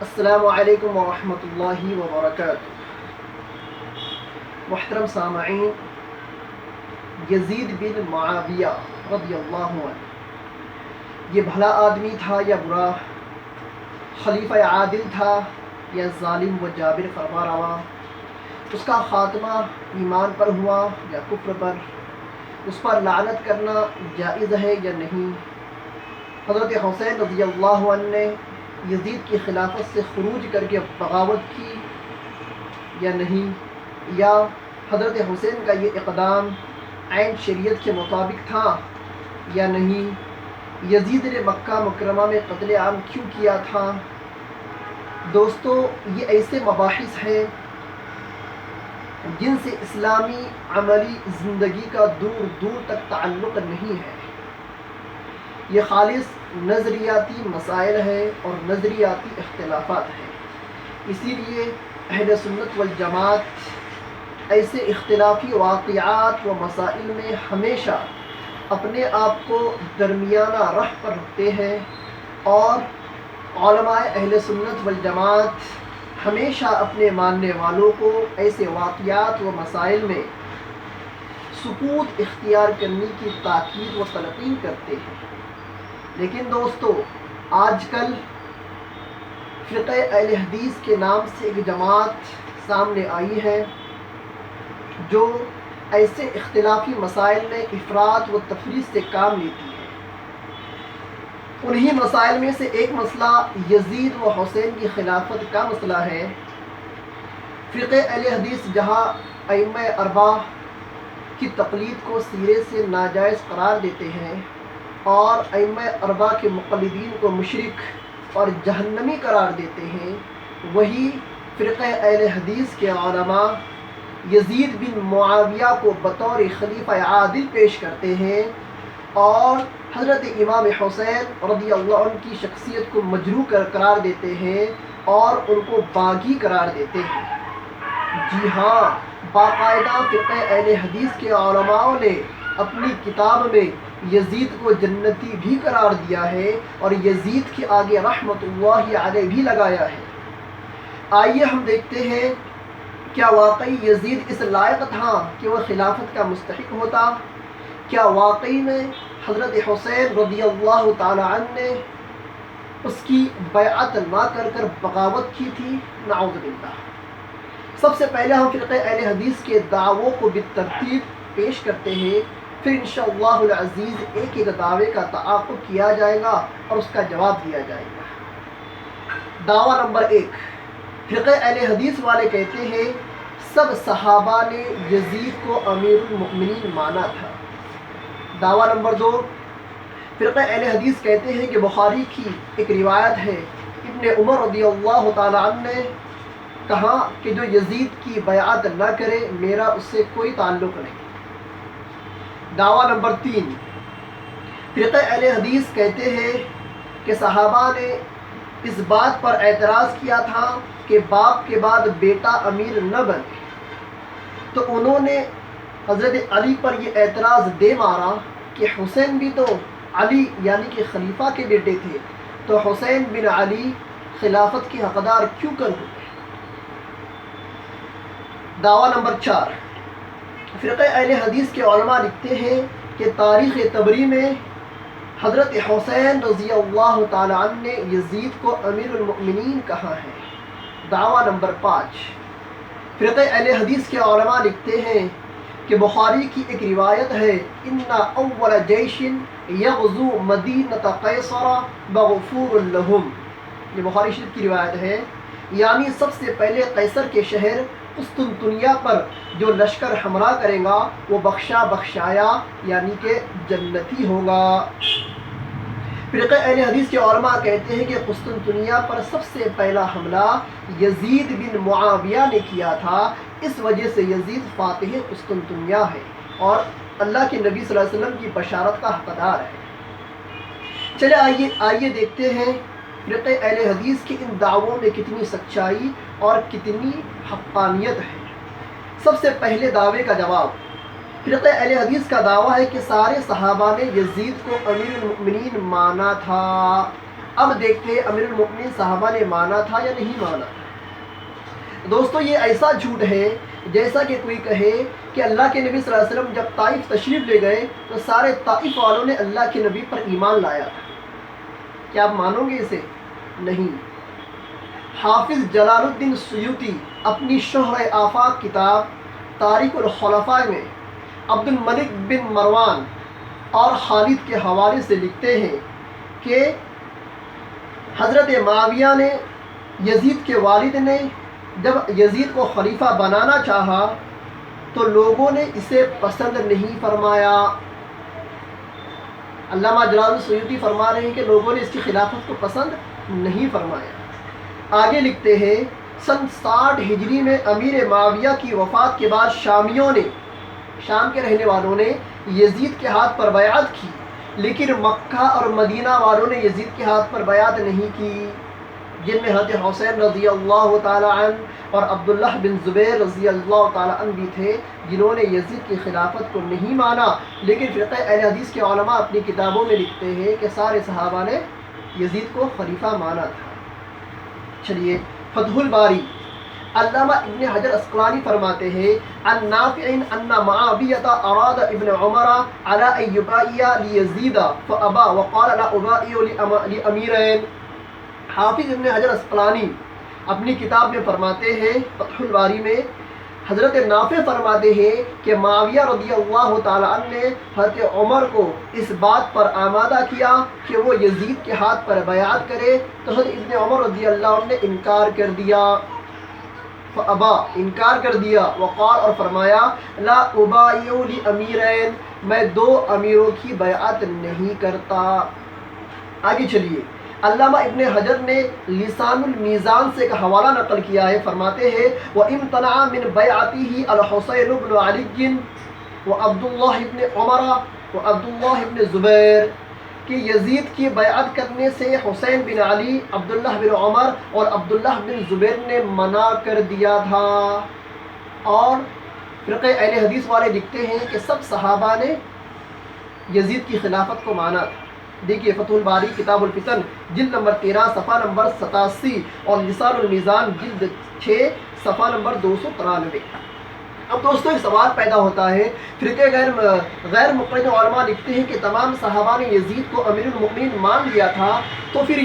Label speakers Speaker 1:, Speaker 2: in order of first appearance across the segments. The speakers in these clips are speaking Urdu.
Speaker 1: السلام علیکم ورحمۃ اللہ وبرکاتہ۔ محترم سامعین، یزید بن معاویہ رضی اللہ عنہ یہ بھلا آدمی تھا یا برا، خلیفہ عادل تھا یا ظالم و جابر فرما روا، اس کا خاتمہ ایمان پر ہوا یا کفر پر، اس پر لعنت کرنا جائز ہے یا نہیں، حضرت حسین رضی اللہ عنہ نے یزید کی خلافت سے خروج کر کے بغاوت کی یا نہیں، یا حضرت حسین کا یہ اقدام عین شریعت کے مطابق تھا یا نہیں، یزید نے مکہ مکرمہ میں قتل عام کیوں کیا تھا۔ دوستو، یہ ایسے مباحث ہیں جن سے اسلامی عملی زندگی کا دور دور تک تعلق نہیں ہے، یہ خالص نظریاتی مسائل ہیں اور نظریاتی اختلافات ہیں۔ اسی لیے اہل سنت والجماعت ایسے اختلافی واقعات و مسائل میں ہمیشہ اپنے آپ کو درمیانہ راہ پر رکھتے ہیں، اور علماء اہل سنت والجماعت ہمیشہ اپنے ماننے والوں کو ایسے واقعات و مسائل میں سکوت اختیار کرنے کی تاکید و تلقین کرتے ہیں۔ لیکن دوستو، آج کل فرقہ اہل حدیث کے نام سے ایک جماعت سامنے آئی ہے جو ایسے اختلافی مسائل میں افراط و تفریط سے کام لیتی ہے۔ انہی مسائل میں سے ایک مسئلہ یزید و حسین کی خلافت کا مسئلہ ہے۔ فرقہ اہل حدیث جہاں ائمہ اربعہ کی تقلید کو سرے سے ناجائز قرار دیتے ہیں اور ائمہ اربعہ کے مقلدین کو مشرک اور جہنمی قرار دیتے ہیں، وہی فرقہ اہل حدیث کے علماء یزید بن معاویہ کو بطور خلیفہ عادل پیش کرتے ہیں اور حضرت امام حسین رضی اللہ عنہ کی شخصیت کو مجروح قرار دیتے ہیں اور ان کو باغی قرار دیتے ہیں۔ جی ہاں، باقاعدہ فرقہ اہل حدیث کے علماء نے اپنی کتاب میں یزید کو جنتی بھی قرار دیا ہے اور یزید کے آگے رحمت اللہ علیہ بھی لگایا ہے۔ آئیے ہم دیکھتے ہیں، کیا واقعی یزید اس لائق تھا کہ وہ خلافت کا مستحق ہوتا؟ کیا واقعی میں حضرت حسین رضی اللہ تعالی عنہ نے اس کی بیعت نہ کر بغاوت کی تھی؟ نعوذ باللہ۔ سب سے پہلے ہم فرقہ اہل حدیث کے دعووں کو بالترتیب پیش کرتے ہیں، پھر انشاءاللہ العزیز ایک ایک دعوے کا تعاقب کیا جائے گا اور اس کا جواب دیا جائے گا۔ دعویٰ نمبر 1، فرقہ اہل حدیث والے کہتے ہیں سب صحابہ نے یزید کو امیر المؤمنین مانا تھا۔ دعویٰ نمبر 2، فرقہ اہل حدیث کہتے ہیں کہ بخاری کی ایک روایت ہے، ابن عمر رضی اللہ تعالی عنہ نے کہا کہ جو یزید کی بیعت نہ کرے میرا اس سے کوئی تعلق نہیں۔ دعویٰ نمبر 3، فرقہ اہل حدیث کہتے ہیں کہ صحابہ نے اس بات پر اعتراض کیا تھا کہ باپ کے بعد بیٹا امیر نہ بنے، تو انہوں نے حضرت علی پر یہ اعتراض دے مارا کہ حسین بھی تو علی یعنی کہ خلیفہ کے بیٹے تھے، تو حسین بن علی خلافت کے حقدار کیوں کر ہوئے۔ دعویٰ نمبر 4، فرقہ اہل حدیث کے علماء لکھتے ہیں کہ تاریخ طبری میں حضرت حسین رضی اللہ تعالی عنہ نے یزید کو امیر المؤمنین کہا ہے۔ دعویٰ نمبر 5، فرقہ اہل حدیث کے علماء لکھتے ہیں کہ بخاری کی ایک روایت ہے، ان اول جیش یغزو مدینۃ قیصر مغفور لہم، یہ بخاری شریف کی روایت ہے، یعنی سب سے پہلے قیصر کے شہر قسطنطنیہ پر جو لشکر حملہ کرے گا وہ بخشا بخشایا یعنی کہ جنتی ہوگا۔ فرقہ اہل حدیث کے علماء کہتے ہیں کہ قسطنطنیہ پر سب سے پہلا حملہ یزید بن معاویہ نے کیا تھا، اس وجہ سے یزید فاتح قسطنطنیہ ہے اور اللہ کے نبی صلی اللہ علیہ وسلم کی بشارت کا حقدار ہے۔ چلے آئیے دیکھتے ہیں فرقہ اہل حدیث کے ان دعووں میں کتنی سچائی اور کتنی حقانیت ہے۔ سب سے پہلے دعوے کا جواب، فرقہ اہل حدیث کا دعویٰ ہے کہ سارے صحابہ نے یزید کو امیر المؤمنین مانا تھا۔ اب دیکھتے امیر المؤمنین صحابہ نے مانا تھا یا نہیں مانا تھا۔ دوستو یہ ایسا جھوٹ ہے جیسا کہ کوئی کہے کہ اللہ کے نبی صلی اللہ علیہ وسلم جب طائف تشریف لے گئے تو سارے طائف والوں نے اللہ کے نبی پر ایمان لایا تھا۔ کیا آپ مانو گے اسے؟ نہیں۔ حافظ جلال الدین سیوطی اپنی شہر آفاق کتاب تاریخ الخلفاء میں عبد الملک بن مروان اور خالد کے حوالے سے لکھتے ہیں کہ حضرت معاویہ نے یزید کے والد نے جب یزید کو خلیفہ بنانا چاہا تو لوگوں نے اسے پسند نہیں فرمایا۔ علامہ جلال السیوطی فرما رہے ہیں کہ لوگوں نے اس کی خلافت کو پسند نہیں فرمایا۔ آگے لکھتے ہیں سن 60 ہجری میں امیر معاویہ کی وفات کے بعد شامیوں نے، شام کے رہنے والوں نے یزید کے ہاتھ پر بیعت کی، لیکن مکہ اور مدینہ والوں نے یزید کے ہاتھ پر بیعت نہیں کی، جن میں حضرت حسین رضی اللہ تعالی عنہ اور عبداللہ بن زبیر رضی اللہ تعالی عنہ بھی تھے، جنہوں نے یزید کی خلافت کو نہیں مانا۔ لیکن فقہ اہل حدیث کے علماء اپنی کتابوں میں لکھتے ہیں کہ سارے صحابہ نے یزید کو خلیفہ مانا تھا۔ چلیے فتح الباری، علامہ ابن حجر اسقلانی فرماتے ہیں عن نافع ان معاویہ اراد ابن عمر على ان يبايع ليزيد فابى وقال لا ابايع لاميرين۔ حافظ ابن حجر اسقلانی اپنی کتاب میں فرماتے ہیں فتح الباری میں، حضرت نافع فرماتے ہیں کہ معاویہ رضی اللہ تعالی عنہ نے حضرت عمر کو اس بات پر آمادہ کیا کہ وہ یزید کے ہاتھ پر بیعت کرے، تو حضرت ابن عمر رضی اللہ عنہ نے انکار کر دیا، فابا انکار کر دیا، وقال اور فرمایا لا ابایع لامیرین، میں 2 امیروں کی بیعت نہیں کرتا۔ آگے چلیے، علامہ ابن حجر نے لسان المیزان سے ایک حوالہ نقل کیا ہے، فرماتے ہیں وَامْتَنَعَ مِنْ بَيْعَتِهِ الْحُسَيْنُ بْنُ عَلِيٍّ وَعَبْدُ اللَّهِ بْنِ عُمَرَ وَعَبْدُ اللَّهِ بْنِ زُبَيْرَ، کہ یزید کی بیعت کرنے سے حسین بن علی، عبداللہ بن عمر اور عبداللہ بن زبیر نے منع کر دیا تھا۔ اور فرقہ اہل حدیث والے لکھتے ہیں کہ سب صحابہ نے یزید کی خلافت کو مانا تھا۔ دیکھیے فتح الباری کتاب الفتن جلد نمبر 13 صفحہ نمبر 87 اور لسان المیزان جلد 6 صفحہ نمبر 293۔ اب دوستو ایک سوال پیدا ہوتا ہے، فرقے غیر مقلد علماء لکھتے ہیں کہ تمام صحابہ نے یزید کو امیر المؤمنین مان لیا تھا، تو پھر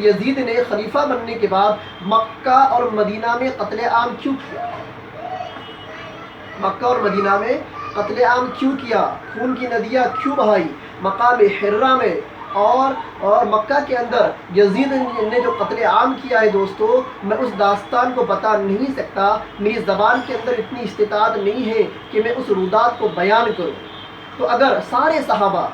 Speaker 1: یزید نے خلیفہ بننے کے بعد مکہ اور مدینہ میں قتل عام کیوں کیا؟ مکہ اور مدینہ میں قتل عام کیوں کیا؟ خون کی ندیاں کیوں بہائی مقام حرہ میں؟ اور مکہ کے اندر یزید نے جو قتل عام کیا ہے دوستو، میں اس داستان کو بتا نہیں سکتا، میری زبان کے اندر اتنی استطاعت نہیں ہے کہ میں اس رودات کو بیان کروں۔ تو اگر سارے صحابہ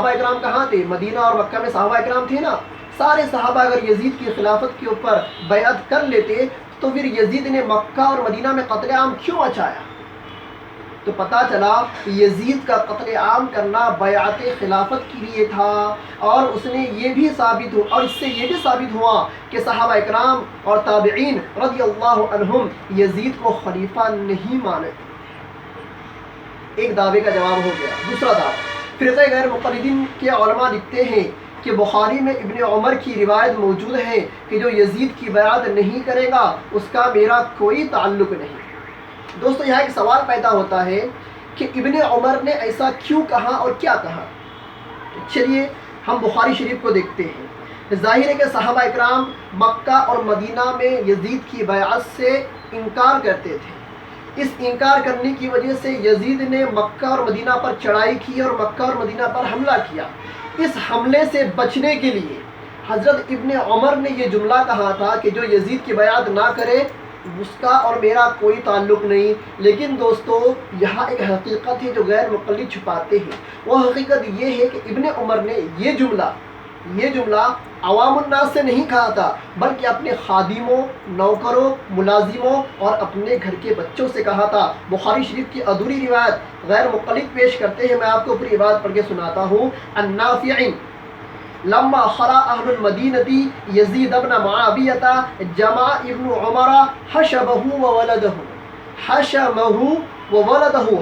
Speaker 1: اکرام کہاں تھے؟ مدینہ اور مکہ میں صحابہ اکرام تھے نا، سارے صحابہ اگر یزید کی خلافت کے اوپر بیعت کر لیتے تو پھر یزید نے مکہ اور مدینہ میں قتل عام کیوں مچایا؟ تو پتہ چلا یزید کا قتل عام کرنا بیعت خلافت کے لیے تھا، اور اس نے یہ بھی ثابت ہوا، اور اس سے یہ بھی ثابت ہوا کہ صحابہ اکرام اور تابعین رضی اللہ عنہم یزید کو خلیفہ نہیں مانتے۔ ایک دعوے کا جواب ہو گیا۔ دوسرا دعویٰ، فرقہ غیر مقلدین کے علماء لکھتے ہیں کہ بخاری میں ابن عمر کی روایت موجود ہے کہ جو یزید کی بیعت نہیں کرے گا اس کا میرا کوئی تعلق نہیں۔ دوستو یہاں ایک سوال پیدا ہوتا ہے کہ ابن عمر نے ایسا کیوں کہا اور کیا کہا؟ چلیے ہم بخاری شریف کو دیکھتے ہیں۔ ظاہر ہے کہ صحابہ اکرام مکہ اور مدینہ میں یزید کی بیعت سے انکار کرتے تھے۔ اس انکار کرنے کی وجہ سے یزید نے مکہ اور مدینہ پر چڑھائی کی اور مکہ اور مدینہ پر حملہ کیا۔ اس حملے سے بچنے کے لیے حضرت ابن عمر نے یہ جملہ کہا تھا کہ جو یزید کی بیعت نہ کرے اس کا اور میرا کوئی تعلق نہیں۔ لیکن دوستو یہاں ایک حقیقت ہے جو غیر مقلد چھپاتے ہیں، وہ حقیقت یہ ہے کہ ابن عمر نے یہ جملہ عوام الناس سے نہیں کہا تھا، بلکہ اپنے خادموں، نوکروں، ملازموں اور اپنے گھر کے بچوں سے کہا تھا۔ بخاری شریف کی ادھوری روایت غیر مقلد پیش کرتے ہیں، میں آپ کو پوری بات پڑھ کے سناتا ہوں۔ النافع لما خلا اہل المدینہ یزید ابن معاویہ جمع ابن عمر حشمہ وولدہ۔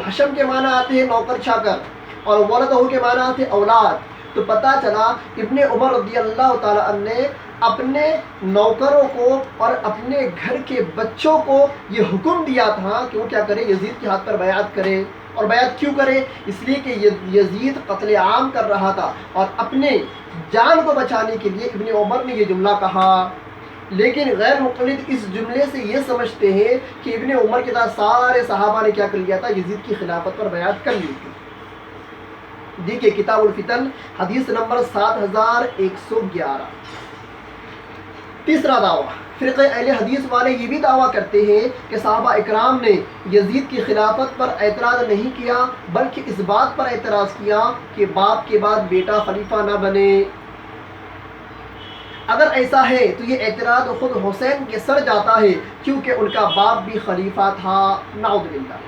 Speaker 1: حشم کے معنی آتے ہیں نوکر چاکر، اور ولدہ کے معنی آتے ہیں اولاد۔ تو پتہ چلا ابن عمر رضی اللہ تعالیٰ عنہ نے اپنے نوکروں کو اور اپنے گھر کے بچوں کو یہ حکم دیا تھا کہ وہ کیا کرے، یزید کے ہاتھ پر بیعت کرے. اور بیعت کیوں کرے؟ اس لیے کہ یزید قتل عام کر رہا تھا اور اپنے جان کو بچانے کے لیے ابن عمر نے یہ جملہ کہا. لیکن غیر مقلد اس جملے سے یہ سمجھتے ہیں کہ ابن عمر کے ساتھ سارے صحابہ نے کیا کر لیا تھا، یزید کی خلافت پر بیعت کر لی تھی. دیکھیے کتاب الفتن حدیث نمبر 7111. تیسرا دعویٰ، فرقہ اہل حدیث والے یہ بھی دعویٰ کرتے ہیں کہ صحابہ اکرام نے یزید کی خلافت پر اعتراض نہیں کیا، بلکہ اس بات پر اعتراض کیا کہ باپ کے بعد بیٹا خلیفہ نہ بنے. اگر ایسا ہے تو یہ اعتراض خود حسین کے سر جاتا ہے، کیونکہ ان کا باپ بھی خلیفہ تھا. نعوذ باللہ.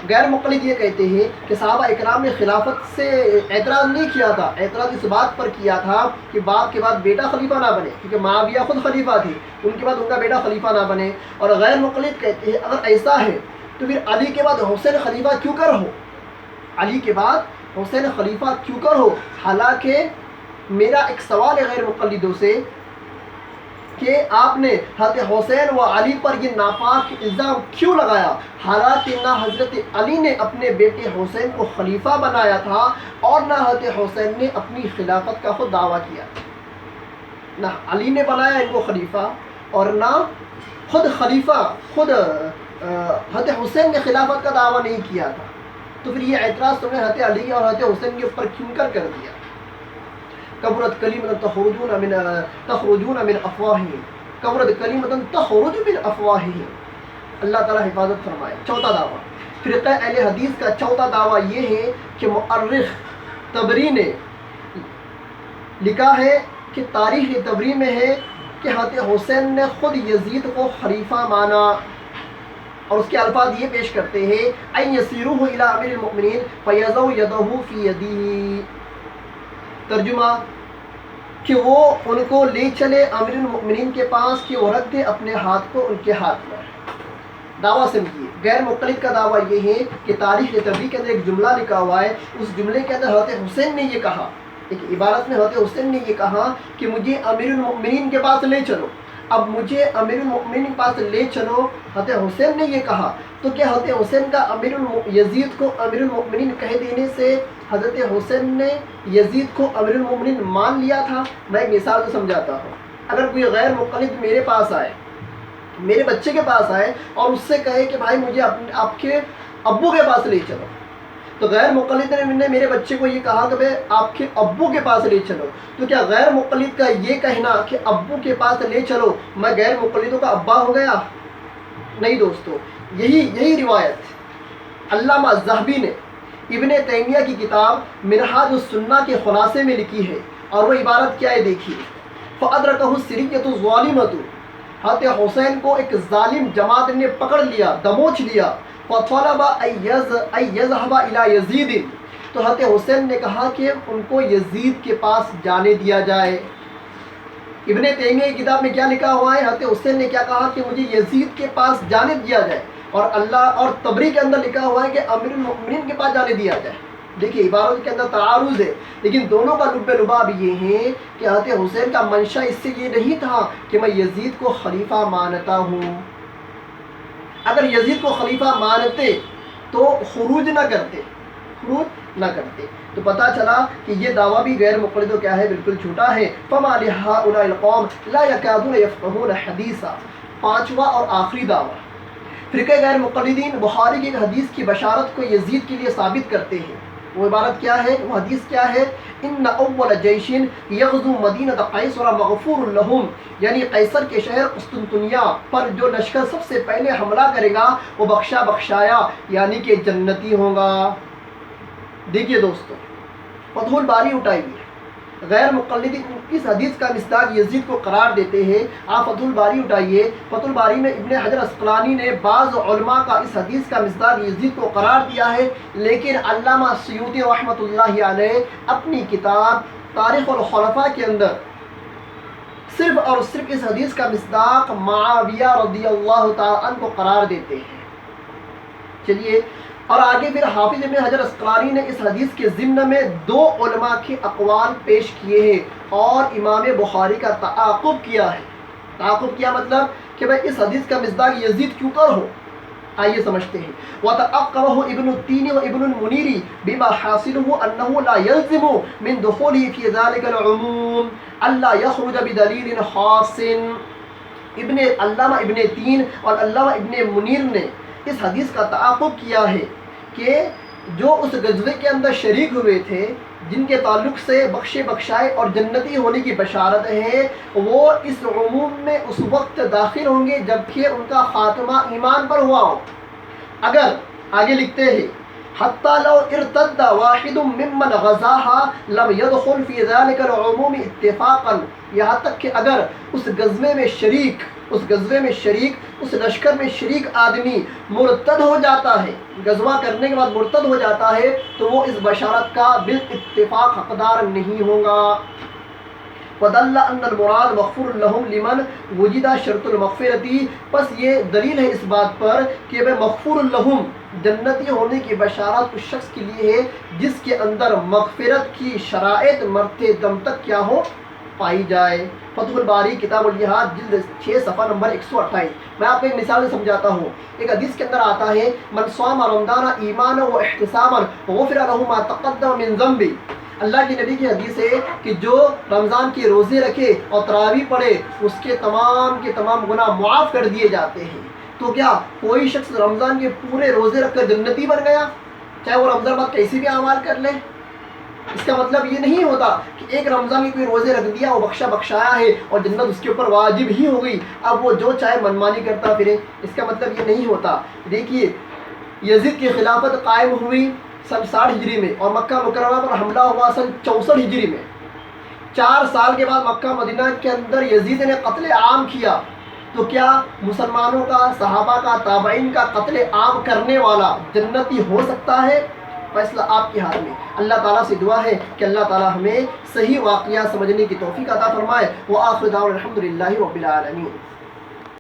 Speaker 1: غیر مقلد یہ کہتے ہیں کہ صحابہ اکرام نے خلافت سے اعتراض نہیں کیا تھا، اعتراض اس بات پر کیا تھا کہ باپ کے بعد بیٹا خلیفہ نہ بنے، کیونکہ معاویہ خود خلیفہ تھی، ان کے بعد ان کا بیٹا خلیفہ نہ بنے. اور غیر مقلد کہتے ہیں اگر ایسا ہے تو پھر علی کے بعد حسین خلیفہ کیوں کر ہو، علی کے بعد حسین خلیفہ کیوں کر ہو. حالانکہ میرا ایک سوال ہے غیر مقلدوں سے کہ آپ نے حضرت حسین و علی پر یہ ناپاک الزام کیوں لگایا، حالانکہ نہ حضرت علی نے اپنے بیٹے حسین کو خلیفہ بنایا تھا اور نہ حضرت حسین نے اپنی خلافت کا خود دعویٰ کیا. نہ علی نے بنایا ان کو خلیفہ اور نہ خود حضرت حسین نے خلافت کا دعویٰ نہیں کیا تھا. تو پھر یہ اعتراض تم نے حضرت علی اور حضرت حسین کے اوپر کیوں کر دیا. کبرت کلمۃ تخرجون من افواہہم، کبرت کلمۃ تخرج من افواہہم. اللہ تعالیٰ حفاظت فرمائے. چوتھا دعویٰ، فرقہ اہل حدیث کا چوتھا دعویٰ یہ ہے کہ مؤرخ طبری نے لکھا ہے کہ تاریخ طبری میں ہے کہ حضرت حسین نے خود یزید کو خلیفہ مانا، اور اس کے الفاظ یہ پیش کرتے ہیں ان یسیروہ الی امیر المؤمنین فیضع یدہ فی یدہ. ترجمہ کہ وہ ان کو لے چلے امیر المؤمنین کے پاس کہ وہ رکھ دے اپنے ہاتھ کو ان کے ہاتھ پر. دعویٰ سمجھیے. غیر مقلد کا دعویٰ یہ ہے کہ تاریخ طبری کے اندر ایک جملہ لکھا ہوا ہے، اس جملے کے اندر حضرت حسین نے یہ کہا، ایک عبارت میں حضرت حسین نے یہ کہا کہ مجھے امیر المؤمنین کے پاس لے چلو. اب مجھے امیر المؤمنین کے پاس لے چلو، حضرت حسین نے یہ کہا، تو کیا حضرت حسین کا یزید کو امیر المؤمنین کہہ دینے سے حضرت حسین نے یزید کو امیر المؤمنین مان لیا تھا؟ میں ایک مثال سے سمجھاتا ہوں. اگر کوئی غیر مقلد میرے پاس آئے، میرے بچے کے پاس آئے اور اس سے کہے کہ بھائی مجھے آپ کے ابو کے پاس لے چلو، تو غیر مقلد نے میرے بچے کو یہ کہا کہ بھائی آپ کے ابو کے پاس لے چلو، تو کیا غیر مقلد کا یہ کہنا کہ ابو کے پاس لے چلو میں غیر مقلدوں کا ابا ہو گیا؟ نہیں دوستو. یہی روایت علامہ ذہبی نے ابن تیمیہ کی کتاب منہاج السنہ کے خلاصے میں لکھی ہے، اور وہ عبارت کیا ہے دیکھیے. فَأَدْرَكَهُ السِّرِيَّةُ الظَّالِمَةُ، حضرت حسین کو ایک ظالم جماعت نے پکڑ لیا، دبوچ لیا. فَطَلَبَ أَن يَذْهَبَ إِلَى يَزِيدٍ، تو حضرت حسین نے کہا کہ ان کو یزید کے پاس جانے دیا جائے. ابن تیمیہ کی کتاب میں کیا لکھا ہوا ہے؟ حضرت حسین نے کیا کہا کہ مجھے یزید کے پاس جانے دیا جائے، اور تبری کے اندر لکھا ہوا ہے کہ امیر المؤمنین کے پاس جانے دیا جائے. دیکھیے عبارت کے اندر تعارض ہے، لیکن دونوں کا لب لباب یہ ہے کہ حضرت حسین کا منشا اس سے یہ نہیں تھا کہ میں یزید کو خلیفہ مانتا ہوں. اگر یزید کو خلیفہ مانتے تو خروج نہ کرتے. تو پتہ چلا کہ یہ دعویٰ بھی غیر مقلدوں کیا ہے، بالکل جھوٹا ہے. فَمَا لِهَٰؤُلَاءِ الْقَوْمِ لَا يَكَادُونَ يَفْقَهُونَ حَدِيثًا. پانچواں اور آخری دعویٰ، فرقہ غیر مقلدین بخاری کی ایک حدیث کی بشارت کو یزید کے لیے ثابت کرتے ہیں. وہ عبارت کیا ہے، وہ حدیث کیا ہے؟ ان اول جیش یغزو مدینہ قیصر مغفور لہم، یعنی قیصر کے شہر قسطنطنیہ پر جو لشکر سب سے پہلے حملہ کرے گا وہ بخشا بخشایا یعنی کہ جنتی ہوگا. دیکھیے دوستو، فتح الباری اٹھائیے. غیر مقلد اس حدیث کا مصداق یزید کو قرار دیتے ہیں. آپ فتح الباری اٹھائیے. فتح الباری میں ابن حجر عسقلانی نے بعض علماء کا اس حدیث کا مصداق یزید کو قرار دیا ہے، لیکن علامہ سیوطی رحمۃ اللہ علیہ اپنی کتاب تاریخ الخلفاء کے اندر صرف اور صرف اس حدیث کا مصداق معاویہ رضی اللہ تعالیٰ عنہ کو قرار دیتے ہیں. چلیے اور آگے پھر حافظ ابن حجر اسقلانی نے اس حدیث کے ضمن میں 2 علماء کے اقوال پیش کیے ہیں اور امام بخاری کا تعاقب کیا ہے۔ تعاقب کیا مطلب کہ بھائی اس حدیث کا مصداق یزید کیوں کر ہو؟ آئیے سمجھتے ہیں۔ وَتَعَقَّبَهُ ابن التین وابن المنیر بما حاصله انه لا يلزم من دخوله في ذلك العموم الا يخرج بدلیل خاص۔ علامہ ابن تین اور علامہ ابن منیر نے اس حدیث کا تعاقب کیا ہے کہ جو اس غزوے کے اندر شریک ہوئے تھے، جن کے تعلق سے بخشے بخشائے اور جنتی ہونے کی بشارت ہے، وہ اس عموم میں اس وقت داخل ہوں گے جبکہ ان کا خاتمہ ایمان پر ہوا ہو۔ اگر آگے لکھتے ہیں حتی لو ارتد واحد ممن غزاها لم يدخل في ذلك العموم اتفاقا، یہاں تک کہ اگر اس غزوے میں شریک اس لشکر میں شریک آدمی مرتد ہو جاتا ہے، غزوہ کرنے کے بعد مرتد ہو جاتا ہے، تو وہ اس بشارت کا بالاتفاق حقدار نہیں ہوگا۔ وَدَلَّ أَنَّ الْمُرَادَ مَغْفُورٌ لَهُمْ لِمَنْ وُجِدَ شَرْطُ الْمَغْفِرَةِ، پس یہ دلیل ہے اس بات پر کہ وہ مغفور لہم، جنتی ہونے کی بشارت اس شخص کے لیے ہے جس کے اندر مغفرت کی شرائط مرتے دم تک کیا ہو پائی جائے۔ فتح الباری کتاب الجہاد جلد 6 صفحہ نمبر 128۔ میں آپ کو ایک مثال سے سمجھاتا ہوں۔ ایک حدیث کے اندر آتا ہے من صام رمضان ایمانا و احتسابا غفر له ما تقدم من ذنبه، اللہ کے نبی کی حدیث ہے کہ جو رمضان کے روزے رکھے اور تراویح پڑھے اس کے تمام گناہ معاف کر دیے جاتے ہیں۔ تو کیا کوئی شخص رمضان کے پورے روزے رکھ کر جنتی بن گیا چاہے وہ رمضان بعد کیسی بھی اعمال کر لے؟ اس کا مطلب یہ نہیں ہوتا کہ ایک رمضان کی کوئی روزے رکھ دیا وہ بخشا بخشایا ہے اور جنت اس کے اوپر واجب ہی ہو گئی، اب وہ جو چاہے منمانی کرتا پھرے، اس کا مطلب یہ نہیں ہوتا۔ دیکھیے یزید کی خلافت قائم ہوئی سن 60 ہجری میں اور مکہ مکرمہ پر حملہ ہوا سن 64 ہجری میں۔ 4 سال کے بعد مکہ مدینہ کے اندر یزید نے قتل عام کیا، تو کیا مسلمانوں کا، صحابہ کا، تابعین کا قتل عام کرنے والا جنتی ہو سکتا ہے؟ فیصلہ آپ کے ہاتھ میں۔ اللہ تعالیٰ سے دعا ہے کہ اللہ تعالیٰ ہمیں صحیح واقعہ سمجھنے کی توفیق عطا فرمائے۔ وآخر دعوانا الحمدللہ رب العالمین۔